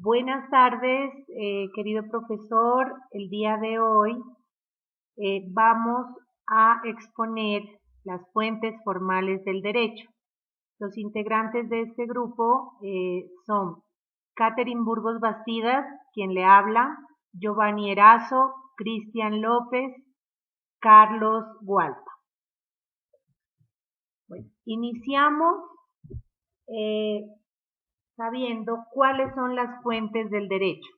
Buenas tardes, querido profesor. El día de hoy vamos a exponer las fuentes formales del derecho. Los integrantes de este grupo son Catherine Burgos Bastidas, quien le habla, Giovanni Erazo, Cristian López, Carlos Gualpa. Bueno, iniciamos sabiendo cuáles son las fuentes del derecho.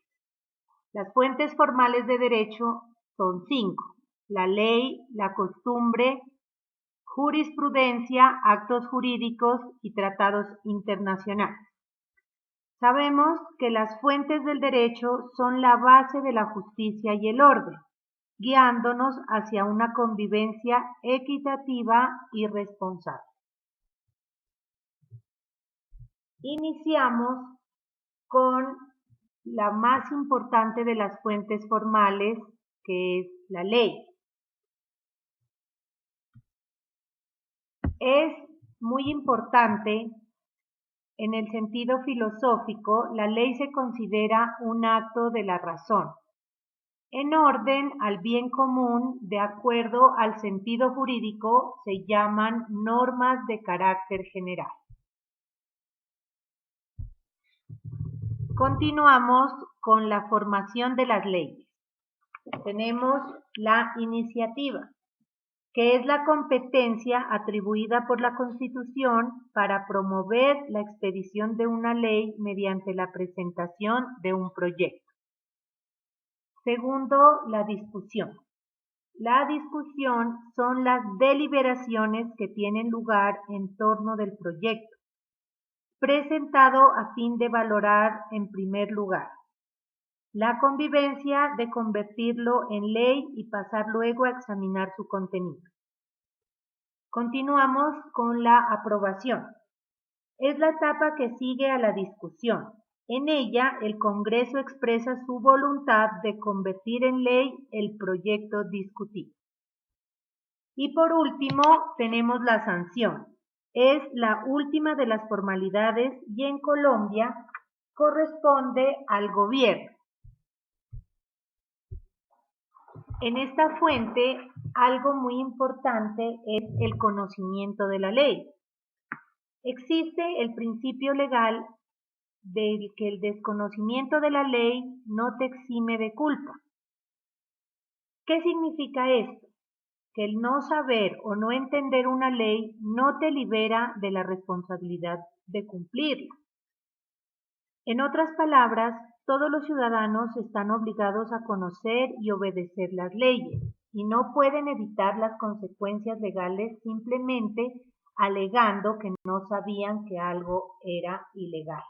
Las fuentes formales de derecho son 5: la ley, la costumbre, jurisprudencia, actos jurídicos y tratados internacionales. Sabemos que las fuentes del derecho son la base de la justicia y el orden, guiándonos hacia una convivencia equitativa y responsable. Iniciamos con la más importante de las fuentes formales, que es la ley. Es muy importante en el sentido filosófico. La ley se considera un acto de la razón, en orden al bien común. De acuerdo al sentido jurídico, se llaman normas de carácter general. Continuamos con la formación de las leyes. Tenemos la iniciativa, que es la competencia atribuida por la Constitución para promover la expedición de una ley mediante la presentación de un proyecto. Segundo, la discusión. La discusión son las deliberaciones que tienen lugar en torno del proyecto, presentado a fin de valorar en primer lugar la convivencia, de convertirlo en ley y pasar luego a examinar su contenido. Continuamos con la aprobación. Es la etapa que sigue a la discusión. En ella, el Congreso expresa su voluntad de convertir en ley el proyecto discutido. Y por último, tenemos la sanción. Es la última de las formalidades y en Colombia corresponde al gobierno. En esta fuente, algo muy importante es el conocimiento de la ley. Existe el principio legal del que el desconocimiento de la ley no te exime de culpa. ¿Qué significa esto? Que el no saber o no entender una ley no te libera de la responsabilidad de cumplirla. En otras palabras, todos los ciudadanos están obligados a conocer y obedecer las leyes y no pueden evitar las consecuencias legales simplemente alegando que no sabían que algo era ilegal.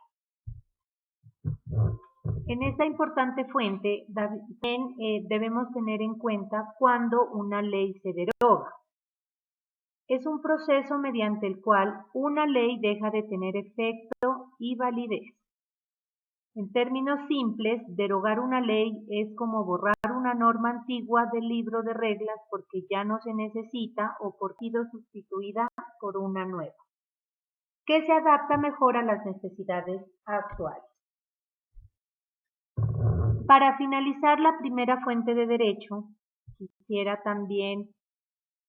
En esta importante fuente también debemos tener en cuenta cuando una ley se deroga. Es un proceso mediante el cual una ley deja de tener efecto y validez. En términos simples, derogar una ley es como borrar una norma antigua del libro de reglas porque ya no se necesita o porque ha sido sustituida por una nueva, que se adapta mejor a las necesidades actuales. Para finalizar la primera fuente de derecho, quisiera también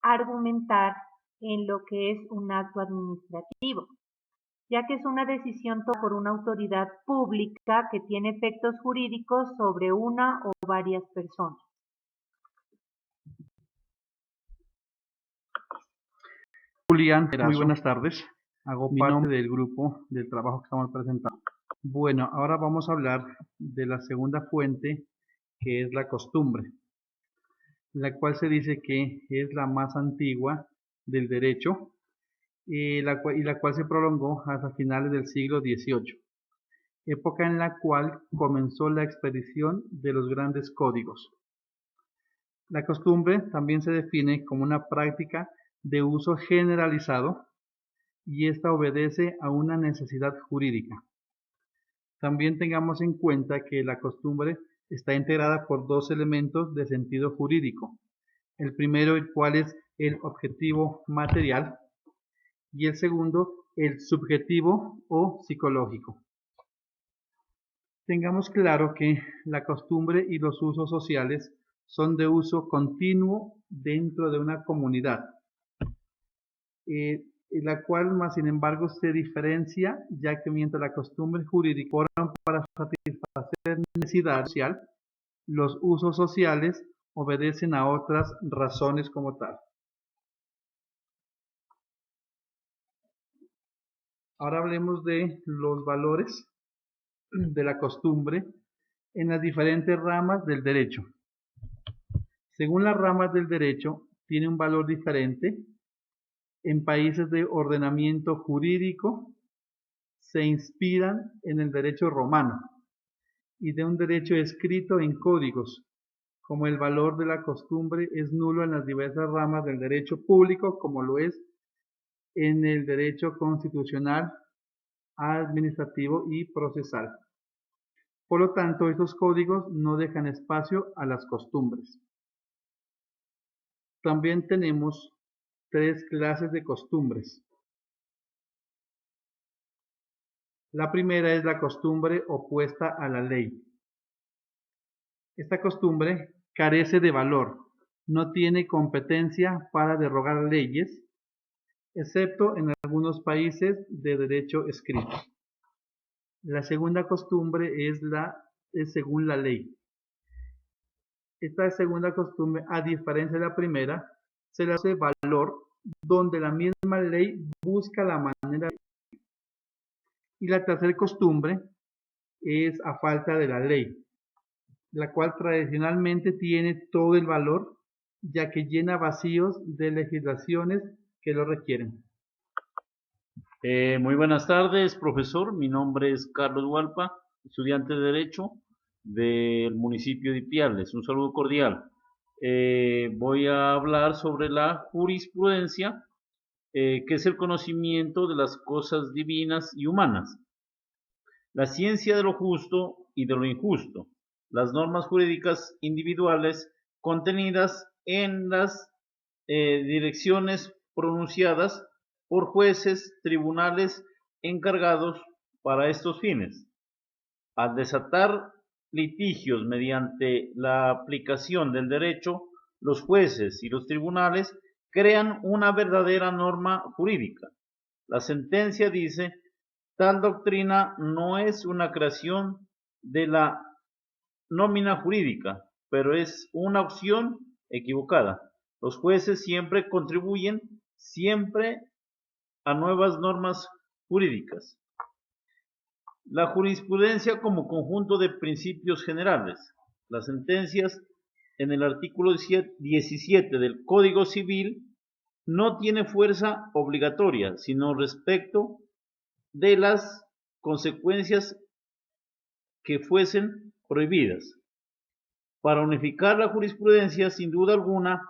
argumentar en lo que es un acto administrativo, ya que es una decisión tomada por una autoridad pública que tiene efectos jurídicos sobre una o varias personas. Julián, muy buenas tardes. Hago parte del grupo del trabajo que estamos presentando. Bueno, ahora vamos a hablar de la segunda fuente, que es la costumbre, la cual se dice que es la más antigua del derecho y la cual se prolongó hasta finales del siglo XVIII, época en la cual comenzó la expedición de los grandes códigos. La costumbre también se define como una práctica de uso generalizado y esta obedece a una necesidad jurídica. También tengamos en cuenta que la costumbre está integrada por dos elementos de sentido jurídico. El primero, el cual es el objetivo material, y el segundo, el subjetivo o psicológico. Tengamos claro que la costumbre y los usos sociales son de uso continuo dentro de una comunidad, la cual más sin embargo se diferencia, ya que mientras la costumbre jurídica fueron para satisfacer necesidad social, los usos sociales obedecen a otras razones como tal. Ahora hablemos de los valores de la costumbre en las diferentes ramas del derecho. Según las ramas del derecho, tiene un valor diferente. En países de ordenamiento jurídico se inspiran en el derecho romano y de un derecho escrito en códigos, como el valor de la costumbre es nulo en las diversas ramas del derecho público, como lo es en el derecho constitucional, administrativo y procesal. Por lo tanto, estos códigos no dejan espacio a las costumbres. También tenemos tres clases de costumbres. La primera es la costumbre opuesta a la ley. Esta costumbre carece de valor, no tiene competencia para derogar leyes, excepto en algunos países de derecho escrito. La segunda costumbre es según la ley. Esta segunda costumbre, a diferencia de la primera, se le hace valor donde la misma ley busca la manera. Y la tercera costumbre es a falta de la ley, la cual tradicionalmente tiene todo el valor, ya que llena vacíos de legislaciones que lo requieren. Muy buenas tardes, profesor. Mi nombre es Carlos Hualpa, estudiante de Derecho del municipio de Ipiales. Un saludo cordial. Voy a hablar sobre la jurisprudencia, que es el conocimiento de las cosas divinas y humanas, la ciencia de lo justo y de lo injusto, las normas jurídicas individuales contenidas en las direcciones pronunciadas por jueces, tribunales encargados para estos fines. Al desatar litigios mediante la aplicación del derecho, los jueces y los tribunales crean una verdadera norma jurídica. La sentencia dice: tal doctrina no es una creación de la nómina jurídica, pero es una opción equivocada. Los jueces siempre contribuyen a nuevas normas jurídicas. La jurisprudencia como conjunto de principios generales. Las sentencias en el artículo 17 del Código Civil no tiene fuerza obligatoria, sino respecto de las consecuencias que fuesen prohibidas. Para unificar la jurisprudencia, sin duda alguna,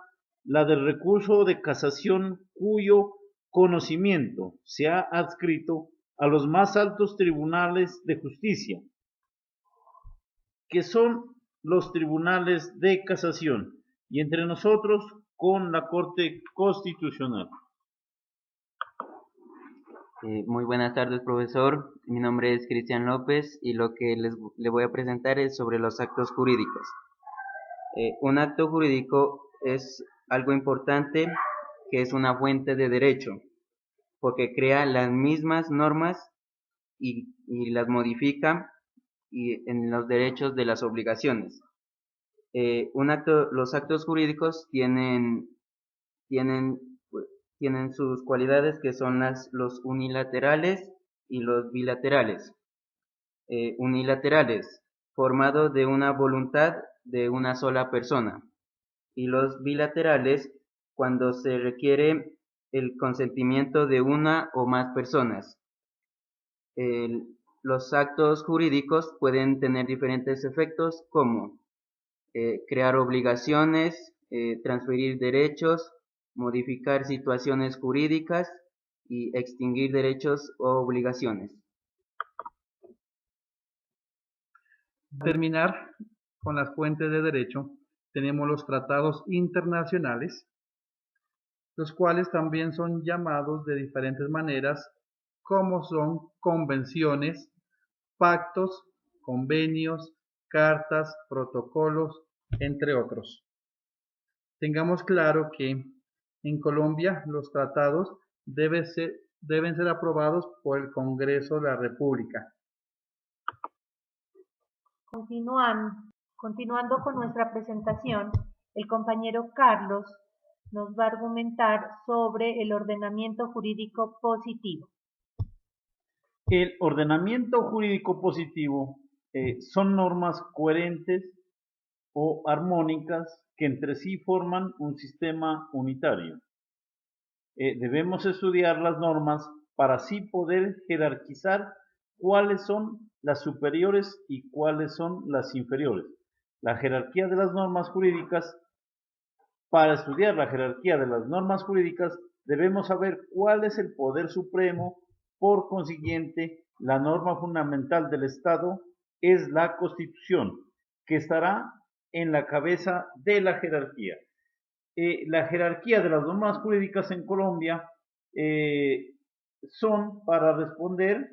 la del recurso de casación, cuyo conocimiento se ha adscrito a los más altos tribunales de justicia, que son los tribunales de casación, y entre nosotros con la Corte Constitucional. Muy buenas tardes, profesor. Mi nombre es Cristian López y lo que le voy a presentar es sobre los actos jurídicos. Un acto jurídico es algo importante que es una fuente de derecho, porque crea las mismas normas y las modifica en los derechos de las obligaciones. Los actos jurídicos tienen sus cualidades, que son los unilaterales y los bilaterales. Unilaterales, formado de una voluntad de una sola persona, y los bilaterales, cuando se requiere el consentimiento de una o más personas. Los actos jurídicos pueden tener diferentes efectos, como crear obligaciones, transferir derechos, modificar situaciones jurídicas y extinguir derechos o obligaciones. Terminar con las fuentes de derecho, tenemos los tratados internacionales, los cuales también son llamados de diferentes maneras, como son convenciones, pactos, convenios, cartas, protocolos, entre otros. Tengamos claro que en Colombia los tratados deben ser aprobados por el Congreso de la República. Continuando con nuestra presentación, el compañero Carlos nos va a argumentar sobre el ordenamiento jurídico positivo. El ordenamiento jurídico positivo son normas coherentes o armónicas que entre sí forman un sistema unitario. Debemos estudiar las normas para así poder jerarquizar cuáles son las superiores y cuáles son las inferiores. La jerarquía de las normas jurídicas, para estudiar la jerarquía de las normas jurídicas, debemos saber cuál es el poder supremo. Por consiguiente, la norma fundamental del Estado es la Constitución, que estará en la cabeza de la jerarquía. La jerarquía de las normas jurídicas en Colombia son para responder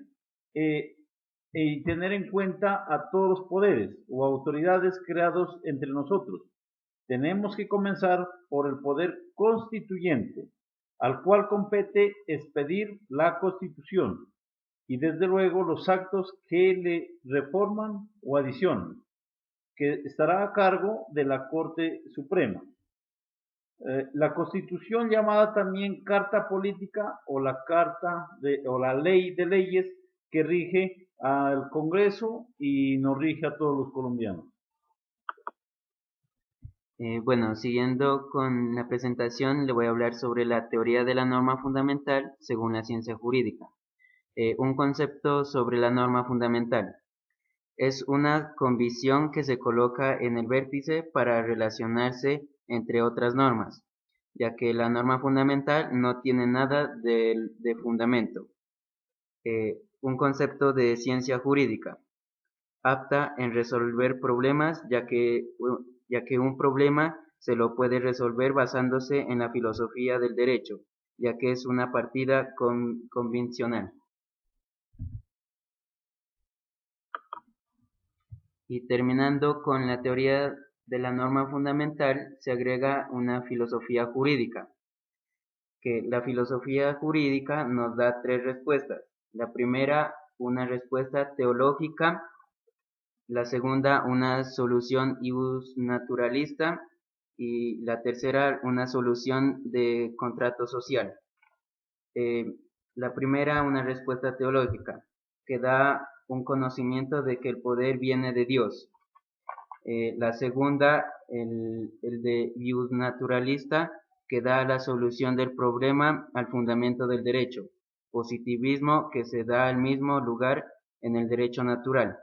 y tener en cuenta a todos los poderes o autoridades creados entre nosotros. Tenemos que comenzar por el poder constituyente, al cual compete expedir la Constitución y desde luego los actos que le reforman o adicionan, que estará a cargo de la Corte Suprema. La Constitución, llamada también Carta Política o la Ley de Leyes, que rige al Congreso y nos rige a todos los colombianos. Bueno, siguiendo con la presentación, le voy a hablar sobre la teoría de la norma fundamental según la ciencia jurídica. Un concepto sobre la norma fundamental. Es una convicción que se coloca en el vértice para relacionarse entre otras normas, ya que la norma fundamental no tiene nada de fundamento. Un concepto de ciencia jurídica. Apta en resolver problemas, ya que un problema se lo puede resolver basándose en la filosofía del derecho, ya que es una partida convencional. Y terminando con la teoría de la norma fundamental, se agrega una filosofía jurídica, que la filosofía jurídica nos da tres respuestas. La primera, una respuesta teológica. La segunda, una solución ius naturalista. Y la tercera, una solución de contrato social. La primera, una respuesta teológica, que da un conocimiento de que el poder viene de Dios. La segunda, el de ius naturalista, que da la solución del problema al fundamento del derecho. Positivismo, que se da al mismo lugar en el derecho natural.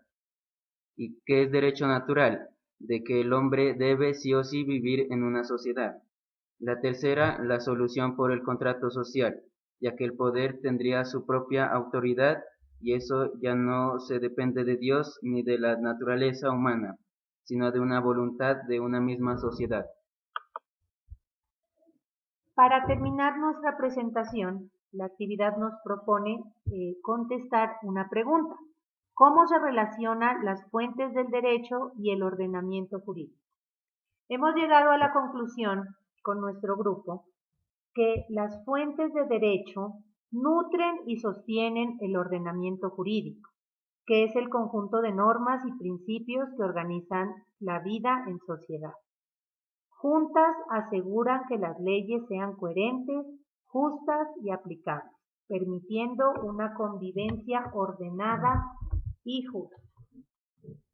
¿Y qué es derecho natural? De que el hombre debe sí o sí vivir en una sociedad. La tercera, la solución por el contrato social, ya que el poder tendría su propia autoridad y eso ya no se depende de Dios ni de la naturaleza humana, sino de una voluntad de una misma sociedad. Para terminar nuestra presentación, la actividad nos propone contestar una pregunta. ¿Cómo se relacionan las fuentes del derecho y el ordenamiento jurídico? Hemos llegado a la conclusión con nuestro grupo que las fuentes de derecho nutren y sostienen el ordenamiento jurídico, que es el conjunto de normas y principios que organizan la vida en sociedad. Juntas aseguran que las leyes sean coherentes, justas y aplicables, permitiendo una convivencia ordenada y justa.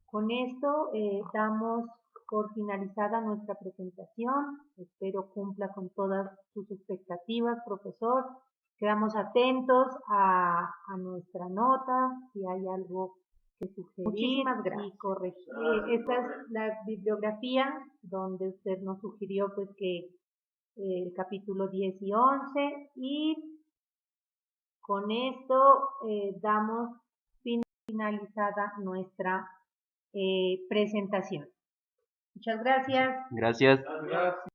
Con esto damos por finalizada nuestra presentación. Espero cumpla con todas sus expectativas, profesor. Quedamos atentos a nuestra nota, si hay algo que sugerir. Muchísimas gracias. Y corregir. Esta es la bibliografía donde usted nos sugirió pues que el capítulo 10 y 11, y con esto damos finalizada nuestra presentación. Muchas gracias. Gracias.